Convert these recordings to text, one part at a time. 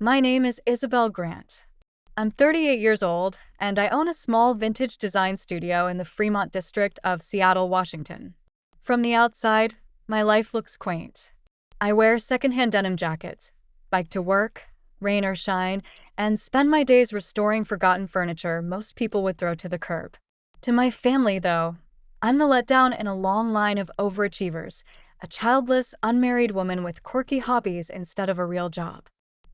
My name is Isabelle Grant. I'm 38 years old, and I own a small vintage design studio in the Fremont district of Seattle, Washington. From the outside, my life looks quaint. I wear secondhand denim jackets, bike to work, rain or shine, and spend my days restoring forgotten furniture most people would throw to the curb. To my family, though, I'm the letdown in a long line of overachievers, a childless, unmarried woman with quirky hobbies instead of a real job.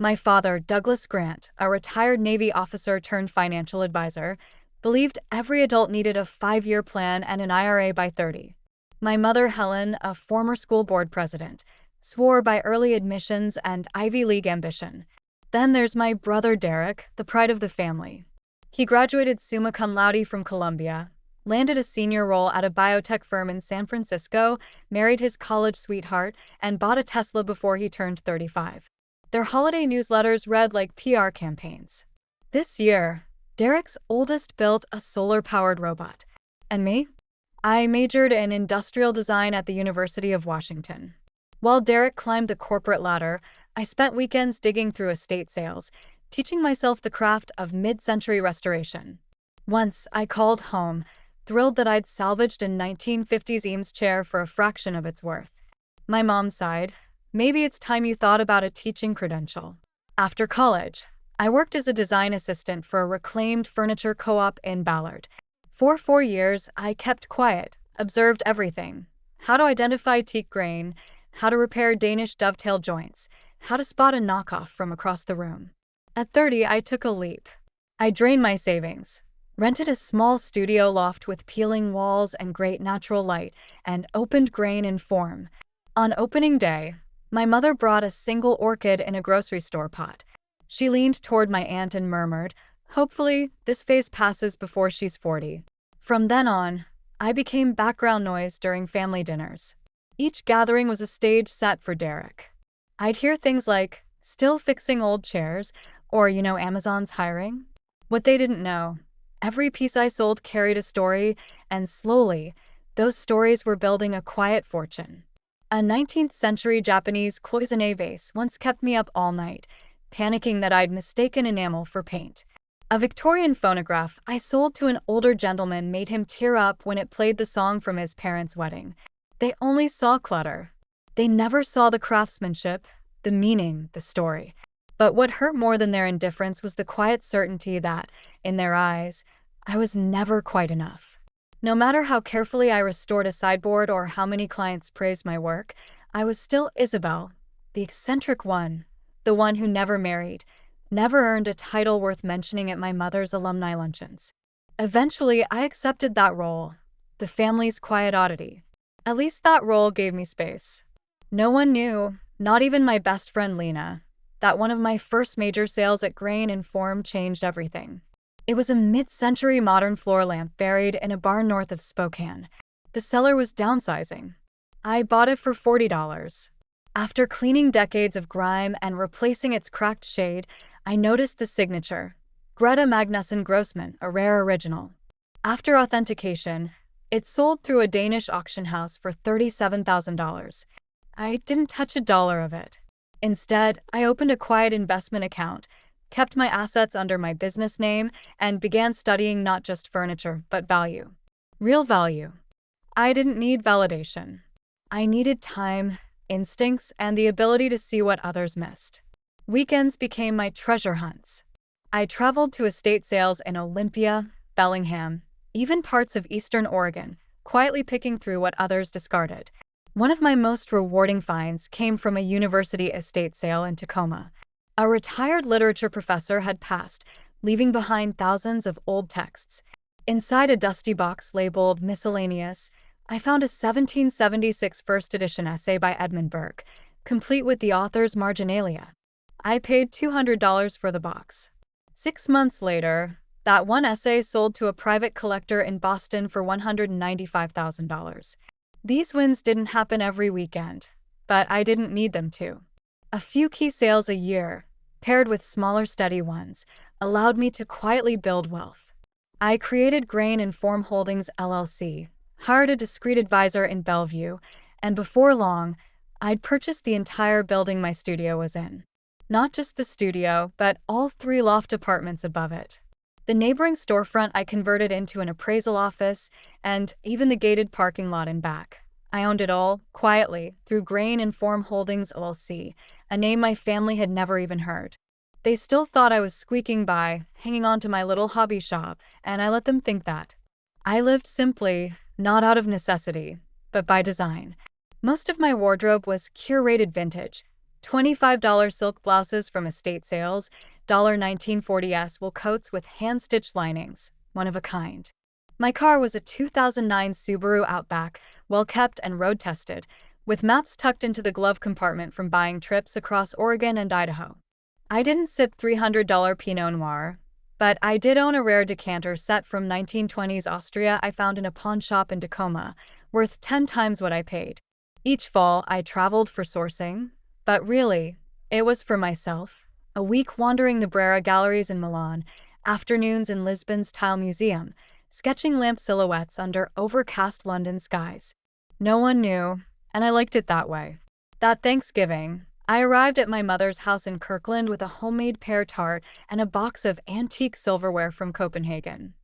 My father, Douglas Grant, a retired Navy officer turned financial advisor, believed every adult needed a 5-year plan and an IRA by 30. My mother, Helen, a former school board president, swore by early admissions and Ivy League ambition. Then there's my brother, Derek, the pride of the family. He graduated summa cum laude from Columbia, landed a senior role at a biotech firm in San Francisco, married his college sweetheart, and bought a Tesla before he turned 35. Their holiday newsletters read like PR campaigns. This year, Derek's oldest built a solar-powered robot. And me? I majored in industrial design at the University of Washington. While Derek climbed the corporate ladder, I spent weekends digging through estate sales, teaching myself the craft of mid-century restoration. Once, I called home, thrilled that I'd salvaged a 1950s Eames chair for a fraction of its worth. My mom sighed. Maybe it's time you thought about a teaching credential. After college, I worked as a design assistant for a reclaimed furniture co-op in Ballard. For 4 years, I kept quiet, observed everything. How to identify teak grain, how to repair Danish dovetail joints, how to spot a knockoff from across the room. At 30, I took a leap. I drained my savings, rented a small studio loft with peeling walls and great natural light, and opened grain in form. On opening day, my mother brought a single orchid in a grocery store pot. She leaned toward my aunt and murmured, "Hopefully, this phase passes before she's 40. From then on, I became background noise during family dinners. Each gathering was a stage set for Derek. I'd hear things like, "Still fixing old chairs," or, "Amazon's hiring." What they didn't know, every piece I sold carried a story, and slowly, those stories were building a quiet fortune. A 19th century Japanese cloisonné vase once kept me up all night, panicking that I'd mistaken enamel for paint. A Victorian phonograph I sold to an older gentleman made him tear up when it played the song from his parents' wedding. They only saw clutter. They never saw the craftsmanship, the meaning, the story. But what hurt more than their indifference was the quiet certainty that, in their eyes, I was never quite enough. No matter how carefully I restored a sideboard or how many clients praised my work, I was still Isabelle, the eccentric one, the one who never married, never earned a title worth mentioning at my mother's alumni luncheons. Eventually, I accepted that role, the family's quiet oddity. At least that role gave me space. No one knew, not even my best friend Lena, that one of my first major sales at Grain and Form changed everything. It was a mid-century modern floor lamp buried in a barn north of Spokane. The seller was downsizing. I bought it for $40. After cleaning decades of grime and replacing its cracked shade, I noticed the signature, Greta Magnussen Grossman, a rare original. After authentication, it sold through a Danish auction house for $37,000. I didn't touch a dollar of it. Instead, I opened a quiet investment account, kept my assets under my business name, and began studying not just furniture, but value. Real value. I didn't need validation. I needed time, instincts, and the ability to see what others missed. Weekends became my treasure hunts. I traveled to estate sales in Olympia, Bellingham, even parts of Eastern Oregon, quietly picking through what others discarded. One of my most rewarding finds came from a university estate sale in Tacoma. A retired literature professor had passed, leaving behind thousands of old texts. Inside a dusty box labeled Miscellaneous, I found a 1776 first edition essay by Edmund Burke, complete with the author's marginalia. I paid $200 for the box. 6 months later, that one essay sold to a private collector in Boston for $195,000. These wins didn't happen every weekend, but I didn't need them to. A few key sales a year, paired with smaller steady ones, allowed me to quietly build wealth. I created Grain and Form Holdings LLC, hired a discreet advisor in Bellevue, and before long, I'd purchased the entire building my studio was in. Not just the studio, but all three loft apartments above it. The neighboring storefront I converted into an appraisal office, and even the gated parking lot in back. I owned it all, quietly, through Grain Inform Holdings LLC, a name my family had never even heard. They still thought I was squeaking by, hanging on to my little hobby shop, and I let them think that. I lived simply, not out of necessity, but by design. Most of my wardrobe was curated vintage. $25 silk blouses from estate sales, $1940s wool coats with hand-stitched linings, one of a kind. My car was a 2009 Subaru Outback, well-kept and road-tested, with maps tucked into the glove compartment from buying trips across Oregon and Idaho. I didn't sip $300 Pinot Noir, but I did own a rare decanter set from 1920s Austria I found in a pawn shop in Tacoma, worth 10 times what I paid. Each fall, I traveled for sourcing, but really, it was for myself. A week wandering the Brera galleries in Milan, afternoons in Lisbon's Tile Museum, sketching lamp silhouettes under overcast London skies. No one knew, and I liked it that way. That Thanksgiving, I arrived at my mother's house in Kirkland with a homemade pear tart and a box of antique silverware from Copenhagen.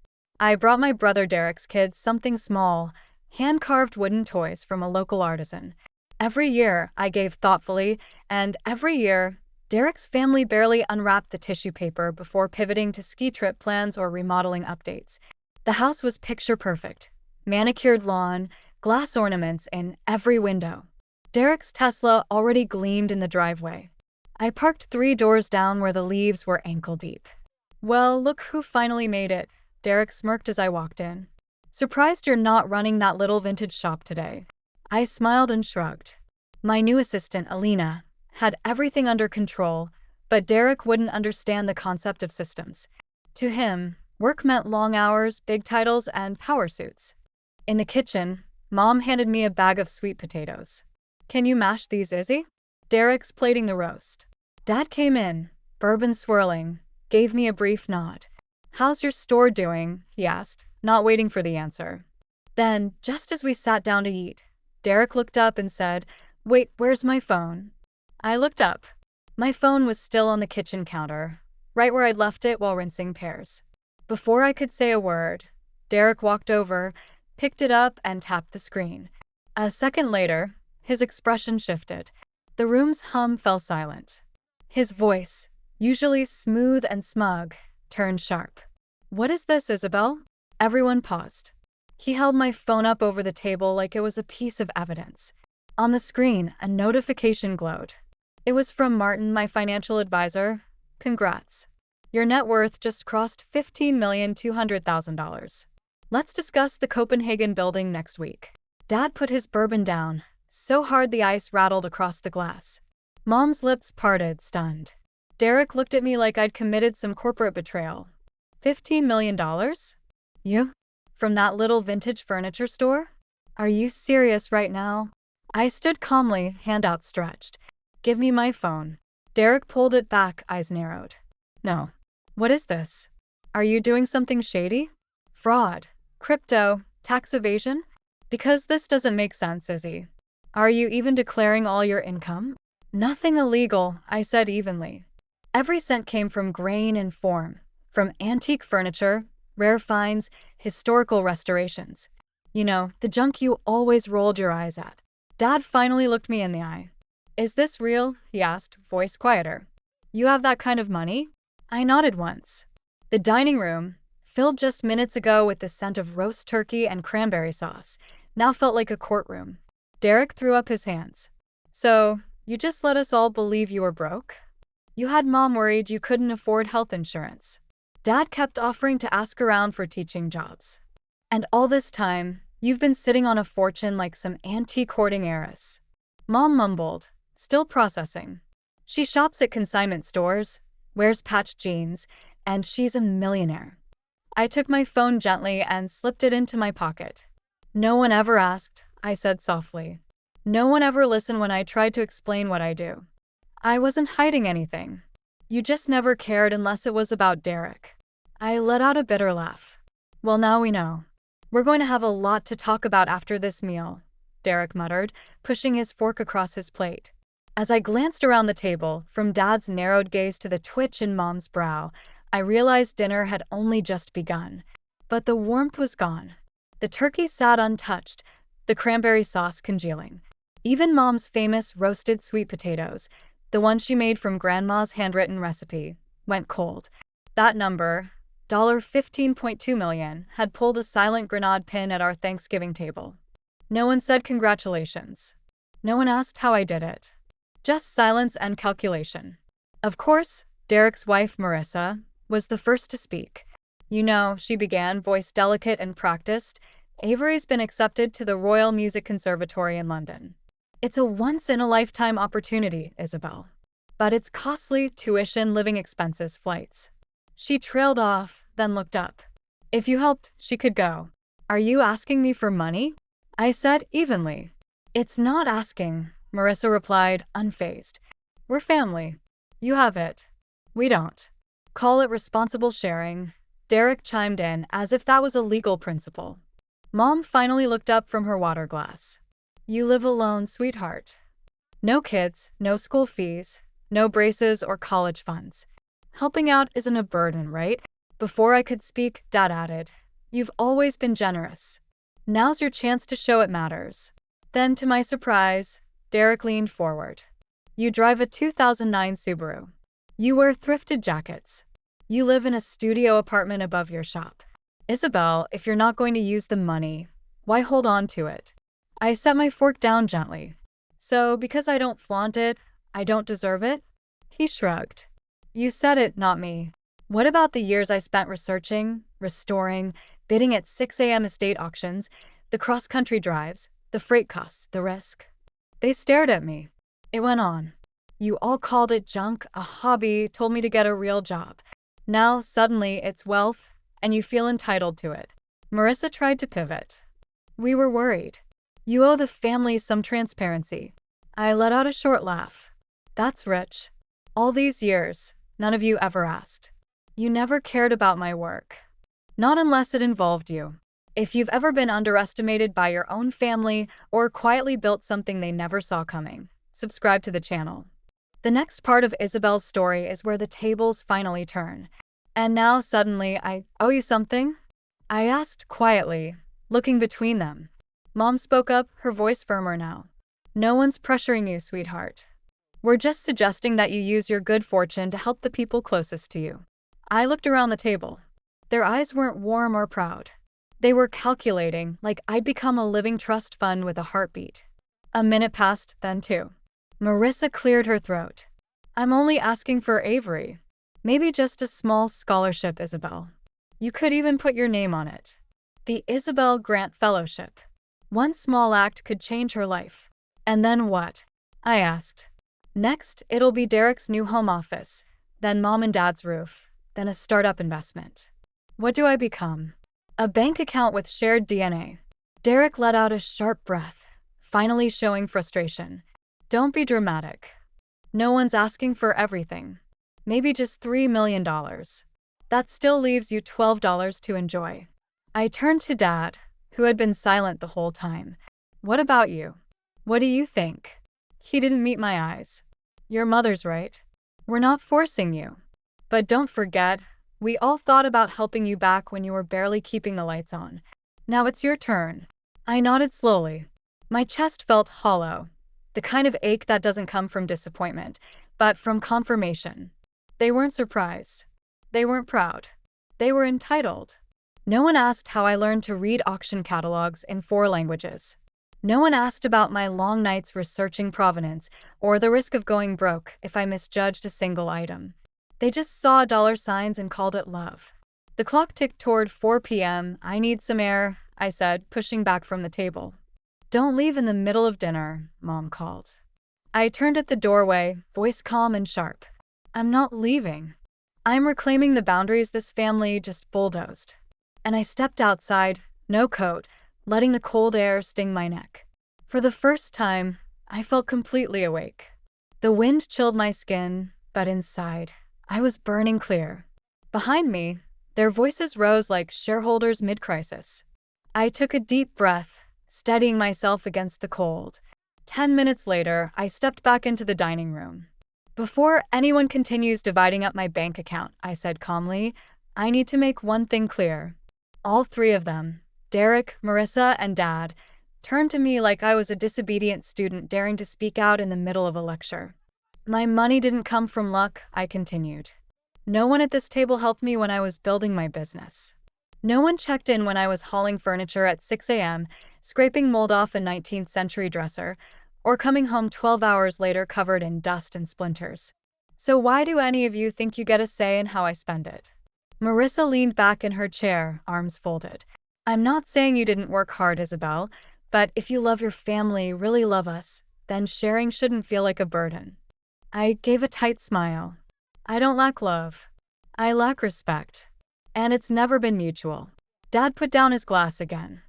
I brought my brother Derek's kids something small, hand-carved wooden toys from a local artisan. Every year, I gave thoughtfully, and every year, Derek's family barely unwrapped the tissue paper before pivoting to ski trip plans or remodeling updates. The house was picture-perfect. Manicured lawn, glass ornaments in every window. Derek's Tesla already gleamed in the driveway. I parked 3 doors down where the leaves were ankle-deep. "Well, look who finally made it," Derek smirked as I walked in. "Surprised you're not running that little vintage shop today." I smiled and shrugged. My new assistant, Alina, had everything under control, but Derek wouldn't understand the concept of systems. To him, work meant long hours, big titles, and power suits. In the kitchen, Mom handed me a bag of sweet potatoes. "Can you mash these, Izzy?" Derek's plating the roast. Dad came in, bourbon swirling, gave me a brief nod. "How's your store doing?" he asked, not waiting for the answer. Then, just as we sat down to eat, Derek looked up and said, "Wait, where's my phone?" I looked up. My phone was still on the kitchen counter, right where I'd left it while rinsing pears. Before I could say a word, Derek walked over, picked it up, and tapped the screen. A second later, his expression shifted. The room's hum fell silent. His voice, usually smooth and smug, turned sharp. "What is this, Isabelle?" Everyone paused. He held my phone up over the table like it was a piece of evidence. On the screen, a notification glowed. It was from Martin, my financial advisor. "Congrats. Your net worth just crossed $15,200,000. Let's discuss the Copenhagen building next week." Dad put his bourbon down, so hard the ice rattled across the glass. Mom's lips parted, stunned. Derek looked at me like I'd committed some corporate betrayal. $15 million? You? From that little vintage furniture store? Are you serious right now? I stood calmly, hand outstretched. "Give me my phone." Derek pulled it back, eyes narrowed. "No. What is this? Are you doing something shady? Fraud? Crypto? Tax evasion? Because this doesn't make sense, Izzy. Are you even declaring all your income?" "Nothing illegal," I said evenly. Every cent came from Grain Inform, from antique furniture, rare finds, historical restorations. You know, the junk you always rolled your eyes at. Dad finally looked me in the eye. "Is this real?" he asked, voice quieter. "You have that kind of money?" I nodded once. The dining room, filled just minutes ago with the scent of roast turkey and cranberry sauce, now felt like a courtroom. Derek threw up his hands. "So, you just let us all believe you were broke? You had Mom worried you couldn't afford health insurance. Dad kept offering to ask around for teaching jobs. And all this time, you've been sitting on a fortune like some antique hoarding heiress." Mom mumbled, still processing. "She shops at consignment stores, wears patched jeans, and she's a millionaire." I took my phone gently and slipped it into my pocket. "No one ever asked," I said softly. "No one ever listened when I tried to explain what I do. I wasn't hiding anything. You just never cared unless it was about Derek." I let out a bitter laugh. "Well, now we know. We're going to have a lot to talk about after this meal," Derek muttered, pushing his fork across his plate. As I glanced around the table, from Dad's narrowed gaze to the twitch in Mom's brow, I realized dinner had only just begun. But the warmth was gone. The turkey sat untouched, the cranberry sauce congealing. Even Mom's famous roasted sweet potatoes, the one she made from Grandma's handwritten recipe, went cold. That number, $15.2 million, had pulled a silent grenade pin at our Thanksgiving table. No one said congratulations. No one asked how I did it. Just silence and calculation. Of course, Derek's wife, Marissa, was the first to speak. You know, she began, voice delicate and practiced, Avery's been accepted to the Royal Music Conservatory in London. It's a once-in-a-lifetime opportunity, Isabelle. But it's costly, tuition, living expenses, flights. She trailed off, then looked up. If you helped, she could go. Are you asking me for money? I said evenly. It's not asking, Marissa replied, unfazed. We're family. You have it. We don't. Call it responsible sharing. Derek chimed in, as if that was a legal principle. Mom finally looked up from her water glass. You live alone, sweetheart. No kids, no school fees, no braces or college funds. Helping out isn't a burden, right? Before I could speak, Dad added, you've always been generous. Now's your chance to show it matters. Then, to my surprise, Derek leaned forward. You drive a 2009 Subaru. You wear thrifted jackets. You live in a studio apartment above your shop. Isabelle, if you're not going to use the money, why hold on to it? I set my fork down gently. So, because I don't flaunt it, I don't deserve it? He shrugged. You said it, not me. What about the years I spent researching, restoring, bidding at 6 a.m. estate auctions, the cross-country drives, the freight costs, the risk? They stared at me. It went on. You all called it junk, a hobby, told me to get a real job. Now, suddenly, it's wealth, and you feel entitled to it. Marissa tried to pivot. We were worried. You owe the family some transparency. I let out a short laugh. That's rich. All these years, none of you ever asked. You never cared about my work. Not unless it involved you. If you've ever been underestimated by your own family or quietly built something they never saw coming, subscribe to the channel. The next part of Isabelle's story is where the tables finally turn. And now suddenly, I owe you something? I asked quietly, looking between them. Mom spoke up, her voice firmer now. No one's pressuring you, sweetheart. We're just suggesting that you use your good fortune to help the people closest to you. I looked around the table. Their eyes weren't warm or proud. They were calculating, like I'd become a living trust fund with a heartbeat. A minute passed, then two. Marissa cleared her throat. I'm only asking for Avery. Maybe just a small scholarship, Isabelle. You could even put your name on it. The Isabelle Grant Fellowship. One small act could change her life. And then what? I asked. Next, it'll be Derek's new home office, then Mom and Dad's roof, then a startup investment. What do I become? A bank account with shared DNA. Derek let out a sharp breath, finally showing frustration. Don't be dramatic. No one's asking for everything. Maybe just $3 million. That still leaves you $12 to enjoy. I turned to Dad, who had been silent the whole time. What about you? What do you think? He didn't meet my eyes. Your mother's right. We're not forcing you. But don't forget, we all thought about helping you back when you were barely keeping the lights on. Now it's your turn. I nodded slowly. My chest felt hollow, the kind of ache that doesn't come from disappointment, but from confirmation. They weren't surprised. They weren't proud. They were entitled. No one asked how I learned to read auction catalogs in 4 languages. No one asked about my long nights researching provenance or the risk of going broke if I misjudged a single item. They just saw dollar signs and called it love. The clock ticked toward 4 p.m. I need some air, I said, pushing back from the table. Don't leave in the middle of dinner, Mom called. I turned at the doorway, voice calm and sharp. I'm not leaving. I'm reclaiming the boundaries this family just bulldozed. And I stepped outside, no coat, letting the cold air sting my neck. For the first time, I felt completely awake. The wind chilled my skin, but inside, I was burning clear. Behind me, their voices rose like shareholders mid-crisis. I took a deep breath, steadying myself against the cold. 10 minutes later, I stepped back into the dining room. Before anyone continues dividing up my bank account, I said calmly, I need to make one thing clear. All three of them, Derek, Marissa, and Dad, turned to me like I was a disobedient student daring to speak out in the middle of a lecture. My money didn't come from luck, I continued. No one at this table helped me when I was building my business. No one checked in when I was hauling furniture at 6 a.m., scraping mold off a 19th century dresser, or coming home 12 hours later covered in dust and splinters. So why do any of you think you get a say in how I spend it? Marissa leaned back in her chair, arms folded. I'm not saying you didn't work hard, Isabelle, but if you love your family, really love us, then sharing shouldn't feel like a burden. I gave a tight smile. I don't lack love. I lack respect. And it's never been mutual. Dad put down his glass again.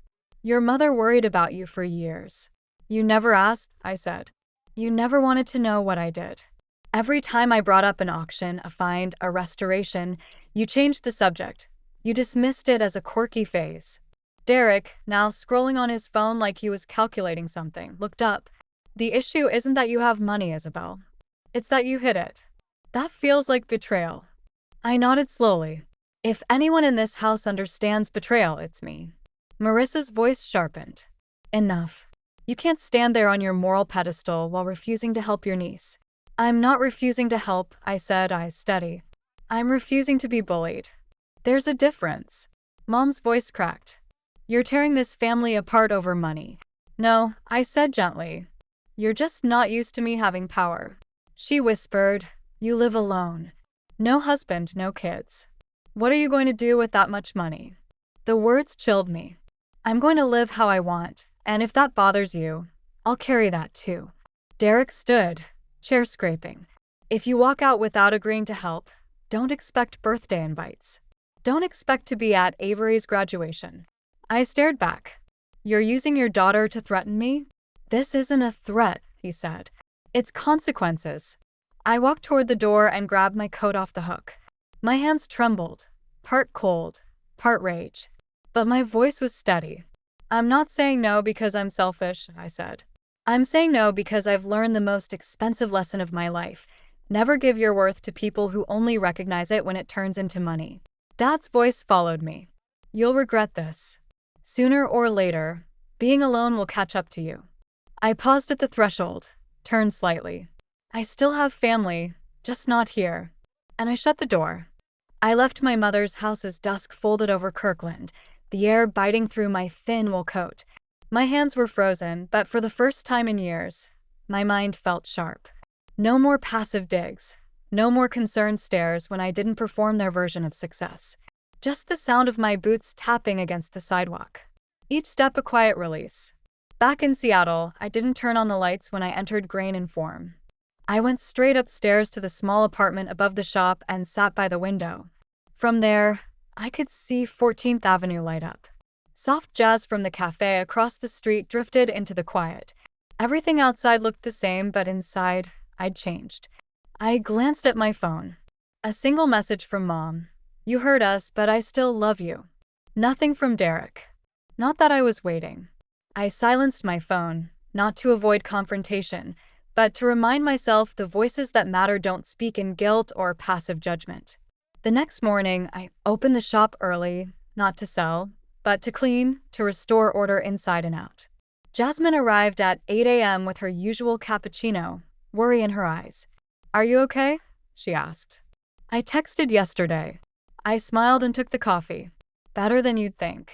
Your mother worried about you for years. You never asked, I said. You never wanted to know what I did. Every time I brought up an auction, a find, a restoration, you changed the subject. You dismissed it as a quirky phase. Derek, now scrolling on his phone like he was calculating something, looked up. The issue isn't that you have money, Isabelle. It's that you hid it. That feels like betrayal. I nodded slowly. If anyone in this house understands betrayal, it's me. Marissa's voice sharpened. Enough. You can't stand there on your moral pedestal while refusing to help your niece. I'm not refusing to help, I said, eyes steady. I'm refusing to be bullied. There's a difference. Mom's voice cracked. You're tearing this family apart over money. No, I said gently. You're just not used to me having power. She whispered, you live alone. No husband, no kids. What are you going to do with that much money? The words chilled me. I'm going to live how I want, and if that bothers you, I'll carry that too. Derek stood, chair scraping. If you walk out without agreeing to help, don't expect birthday invites. Don't expect to be at Avery's graduation. I stared back. You're using your daughter to threaten me? This isn't a threat, he said. It's consequences. I walked toward the door and grabbed my coat off the hook. My hands trembled, part cold, part rage. But my voice was steady. I'm not saying no because I'm selfish, I said. I'm saying no because I've learned the most expensive lesson of my life. Never give your worth to people who only recognize it when it turns into money. Dad's voice followed me. You'll regret this. Sooner or later, being alone will catch up to you. I paused at the threshold, turned slightly. I still have family, just not here. And I shut the door. I left my mother's house as dusk folded over Kirkland, the air biting through my thin wool coat. My hands were frozen, but for the first time in years, my mind felt sharp. No more passive digs. No more concerned stares when I didn't perform their version of success. Just the sound of my boots tapping against the sidewalk. Each step a quiet release. Back in Seattle, I didn't turn on the lights when I entered Grain and Form. I went straight upstairs to the small apartment above the shop and sat by the window. From there, I could see 14th Avenue light up. Soft jazz from the cafe across the street drifted into the quiet. Everything outside looked the same, but inside, I'd changed. I glanced at my phone. A single message from Mom. You hurt us, but I still love you. Nothing from Derek. Not that I was waiting. I silenced my phone, not to avoid confrontation, but to remind myself the voices that matter don't speak in guilt or passive judgment. The next morning, I opened the shop early, not to sell, but to clean, to restore order inside and out. Jasmine arrived at 8 a.m. with her usual cappuccino, worry in her eyes. Are you okay? She asked. I texted yesterday. I smiled and took the coffee. Better than you'd think.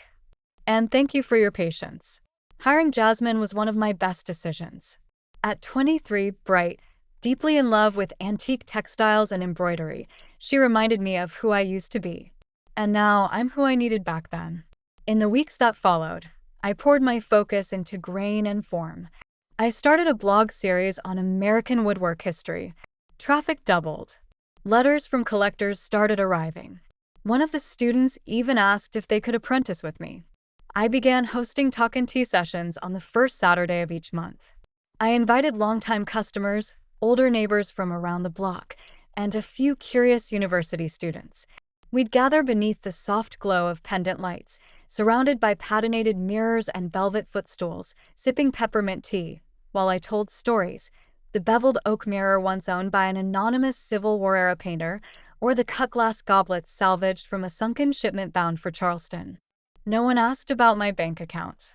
And thank you for your patience. Hiring Jasmine was one of my best decisions. At 23, bright, deeply in love with antique textiles and embroidery, she reminded me of who I used to be. And now I'm who I needed back then. In the weeks that followed, I poured my focus into Grain and Form. I started a blog series on American woodwork history. Traffic doubled. Letters from collectors started arriving. One of the students even asked if they could apprentice with me. I began hosting talk and tea sessions on the first Saturday of each month. I invited longtime customers, older neighbors from around the block, and a few curious university students. We'd gather beneath the soft glow of pendant lights, surrounded by patinated mirrors and velvet footstools, sipping peppermint tea, while I told stories. The beveled oak mirror once owned by an anonymous Civil War-era painter, or the cut-glass goblets salvaged from a sunken shipment bound for Charleston. No one asked about my bank account.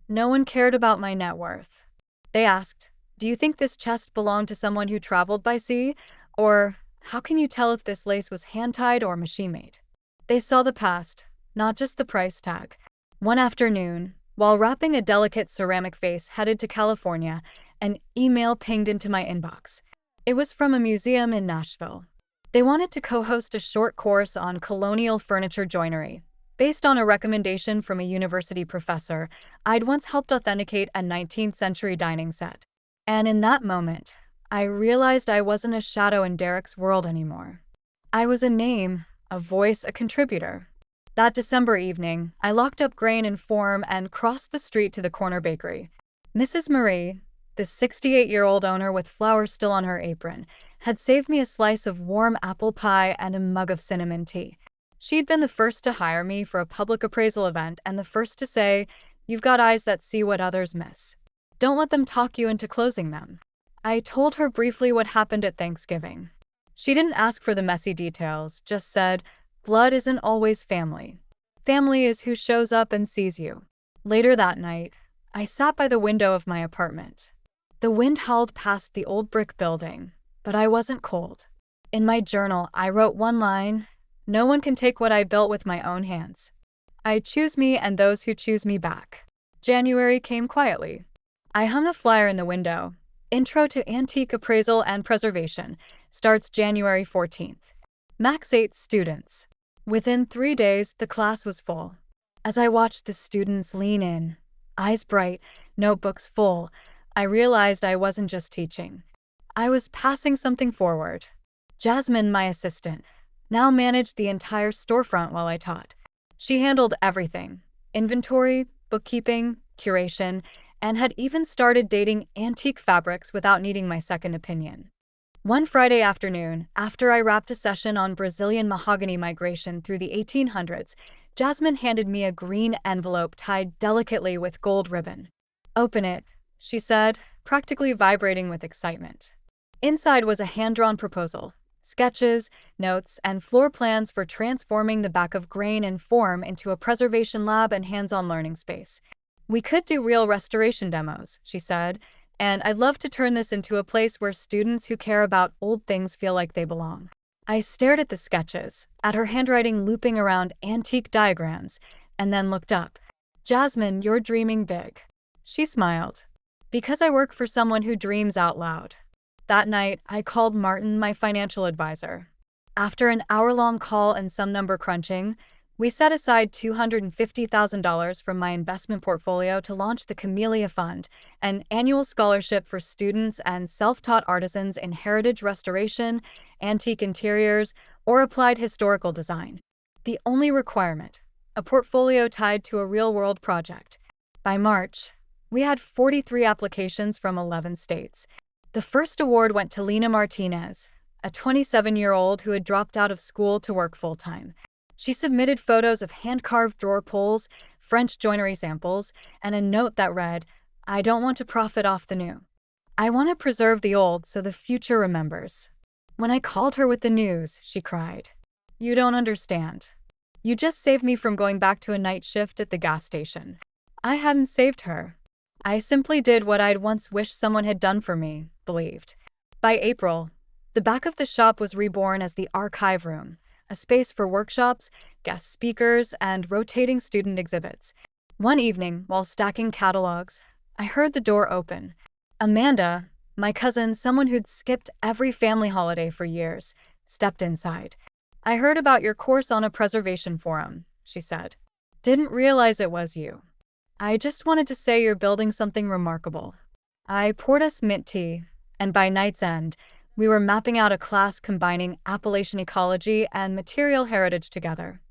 No one cared about my net worth. They asked, "Do you think this chest belonged to someone who traveled by sea?" Or, "How can you tell if this lace was hand-tied or machine-made?" They saw the past, not just the price tag. One afternoon, while wrapping a delicate ceramic vase headed to California, an email pinged into my inbox. It was from a museum in Nashville. They wanted to co-host a short course on colonial furniture joinery. Based on a recommendation from a university professor, I'd once helped authenticate a 19th century dining set. And in that moment, I realized I wasn't a shadow in Derek's world anymore. I was a name, a voice, a contributor. That December evening, I locked up grain and form and crossed the street to the corner bakery. Mrs. Marie, the 68-year-old owner with flowers still on her apron, had saved me a slice of warm apple pie and a mug of cinnamon tea. She'd been the first to hire me for a public appraisal event and the first to say, "You've got eyes that see what others miss. Don't let them talk you into closing them." I told her briefly what happened at Thanksgiving. She didn't ask for the messy details, just said, "Blood isn't always family. Family is who shows up and sees you." Later that night, I sat by the window of my apartment. The wind howled past the old brick building, but I wasn't cold. In my journal, I wrote one line: "No one can take what I built with my own hands. I choose me and those who choose me back." January came quietly. I hung a flyer in the window. Intro to Antique Appraisal and Preservation starts January 14th. Max 8 students. Within 3 days, the class was full. As I watched the students lean in, eyes bright, notebooks full, I realized I wasn't just teaching. I was passing something forward. Jasmine, my assistant, now managed the entire storefront while I taught. She handled everything: inventory, bookkeeping, curation, and had even started dating antique fabrics without needing my second opinion. One Friday afternoon, after I wrapped a session on Brazilian mahogany migration through the 1800s, Jasmine handed me a green envelope tied delicately with gold ribbon. "Open it," she said, practically vibrating with excitement. Inside was a hand-drawn proposal: sketches, notes, and floor plans for transforming the back of grain and form into a preservation lab and hands-on learning space. "We could do real restoration demos," she said, "and I'd love to turn this into a place where students who care about old things feel like they belong." I stared at the sketches, at her handwriting looping around antique diagrams, and then looked up. "Jasmine, you're dreaming big." She smiled. "Because I work for someone who dreams out loud." That night, I called Martin, my financial advisor. After an hour-long call and some number crunching, we set aside $250,000 from my investment portfolio to launch the Camellia Fund, an annual scholarship for students and self-taught artisans in heritage restoration, antique interiors, or applied historical design. The only requirement: a portfolio tied to a real-world project. By March, we had 43 applications from 11 states. The first award went to Lena Martinez, a 27-year-old who had dropped out of school to work full-time. She submitted photos of hand-carved drawer pulls, French joinery samples, and a note that read, "I don't want to profit off the new. I want to preserve the old so the future remembers." When I called her with the news, she cried, "You don't understand. You just saved me from going back to a night shift at the gas station." I hadn't saved her. I simply did what I'd once wished someone had done for me, believed. By April, the back of the shop was reborn as the archive room, a space for workshops, guest speakers, and rotating student exhibits. One evening, while stacking catalogs, I heard the door open. Amanda, my cousin, someone who'd skipped every family holiday for years, stepped inside. "I heard about your course on a preservation forum," she said. "Didn't realize it was you. I just wanted to say you're building something remarkable." I poured us mint tea, and by night's end, we were mapping out a class combining Appalachian ecology and material heritage together.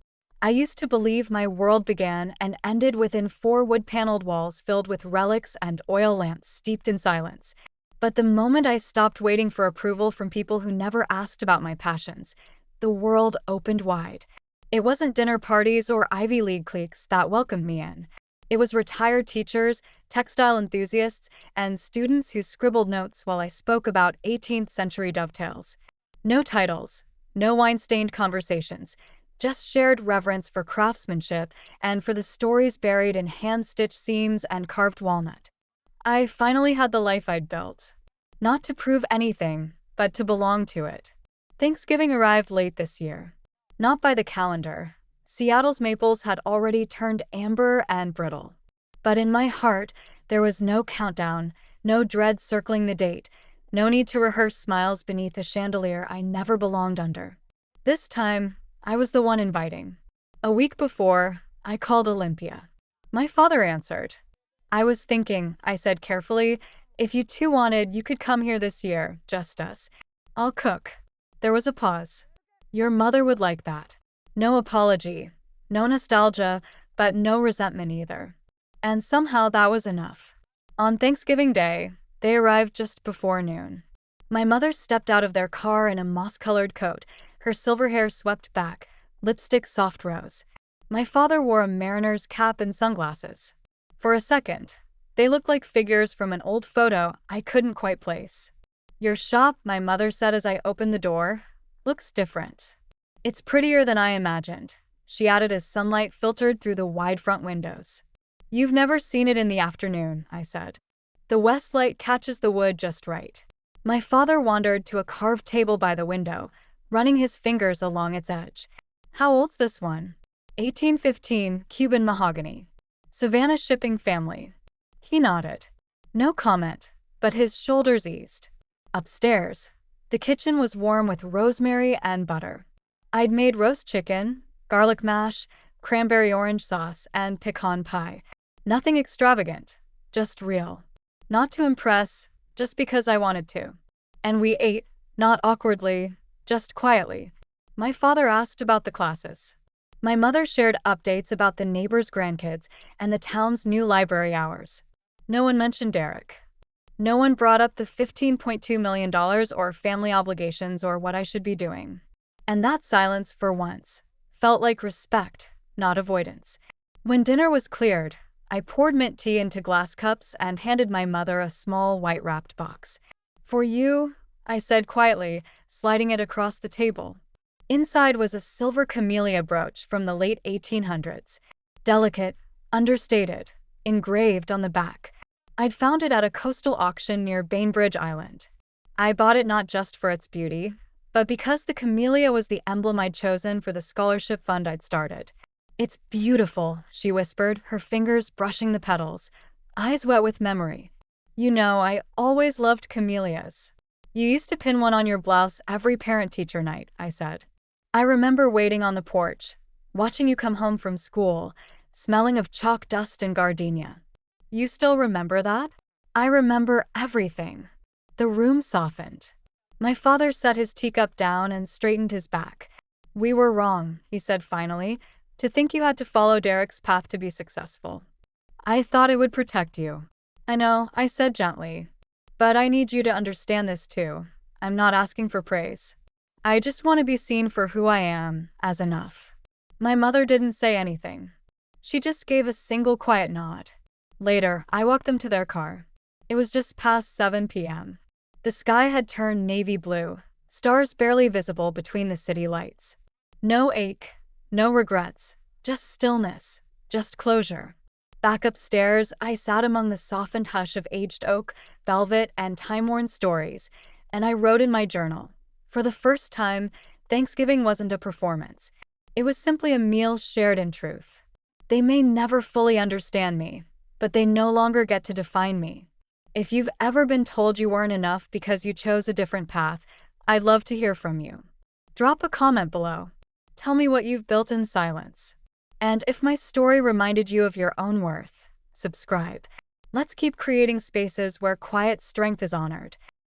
I used to believe my world began and ended within 4 wood-paneled walls filled with relics and oil lamps steeped in silence. But the moment I stopped waiting for approval from people who never asked about my passions, the world opened wide. It wasn't dinner parties or Ivy League cliques that welcomed me in. It was retired teachers, textile enthusiasts, and students who scribbled notes while I spoke about 18th century dovetails. No titles, no wine-stained conversations, just shared reverence for craftsmanship and for the stories buried in hand-stitched seams and carved walnut. I finally had the life I'd built. Not to prove anything, but to belong to it. Thanksgiving arrived late this year. Not by the calendar. Seattle's maples had already turned amber and brittle. But in my heart, there was no countdown, no dread circling the date, no need to rehearse smiles beneath a chandelier I never belonged under. This time, I was the one inviting. A week before, I called Olympia. My father answered. I was thinking, I said carefully, if you two wanted, you could come here this year, just us. I'll cook. There was a pause. Your mother would like that. No apology, no nostalgia, but no resentment either. And somehow that was enough. On Thanksgiving Day, they arrived just before noon. My mother stepped out of their car in a moss-colored coat, her silver hair swept back, lipstick soft rose. My father wore a mariner's cap and sunglasses. For a second, they looked like figures from an old photo I couldn't quite place. Your shop, my mother said as I opened the door, looks different. It's prettier than I imagined, she added as sunlight filtered through the wide front windows. You've never seen it in the afternoon, I said. The west light catches the wood just right. My father wandered to a carved table by the window, running his fingers along its edge. How old's this one? 1815, Cuban mahogany. Savannah shipping family. He nodded. No comment, but his shoulders eased. Upstairs, the kitchen was warm with rosemary and butter. I'd made roast chicken, garlic mash, cranberry orange sauce, and pecan pie. Nothing extravagant, just real. Not to impress, just because I wanted to. And we ate, not awkwardly, just quietly. My father asked about the classes. My mother shared updates about the neighbors' grandkids and the town's new library hours. No one mentioned Derek. No one brought up the $15.2 million or family obligations or what I should be doing. And that silence, for once, felt like respect, not avoidance. When dinner was cleared, I poured mint tea into glass cups and handed my mother a small white-wrapped box. For you, I said quietly, sliding it across the table. Inside was a silver camellia brooch from the late 1800s. Delicate, understated, engraved on the back. I'd found it at a coastal auction near Bainbridge Island. I bought it not just for its beauty, but because the camellia was the emblem I'd chosen for the scholarship fund I'd started. It's beautiful, she whispered, her fingers brushing the petals, eyes wet with memory. You know, I always loved camellias. You used to pin one on your blouse every parent-teacher night, I said. I remember waiting on the porch, watching you come home from school, smelling of chalk dust and gardenia. You still remember that? I remember everything. The room softened. My father set his teacup down and straightened his back. We were wrong, he said finally, to think you had to follow Derek's path to be successful. I thought it would protect you. I know, I said gently. But I need you to understand this too. I'm not asking for praise. I just want to be seen for who I am, as enough. My mother didn't say anything. She just gave a single quiet nod. Later, I walked them to their car. It was just past 7 p.m. The sky had turned navy blue, stars barely visible between the city lights. No ache, no regrets, just stillness, just closure. Back upstairs, I sat among the softened hush of aged oak, velvet, and time-worn stories, and I wrote in my journal. For the first time, Thanksgiving wasn't a performance. It was simply a meal shared in truth. They may never fully understand me, but they no longer get to define me. If you've ever been told you weren't enough because you chose a different path, I'd love to hear from you. Drop a comment below. Tell me what you've built in silence. And if my story reminded you of your own worth, subscribe. Let's keep creating spaces where quiet strength is honored.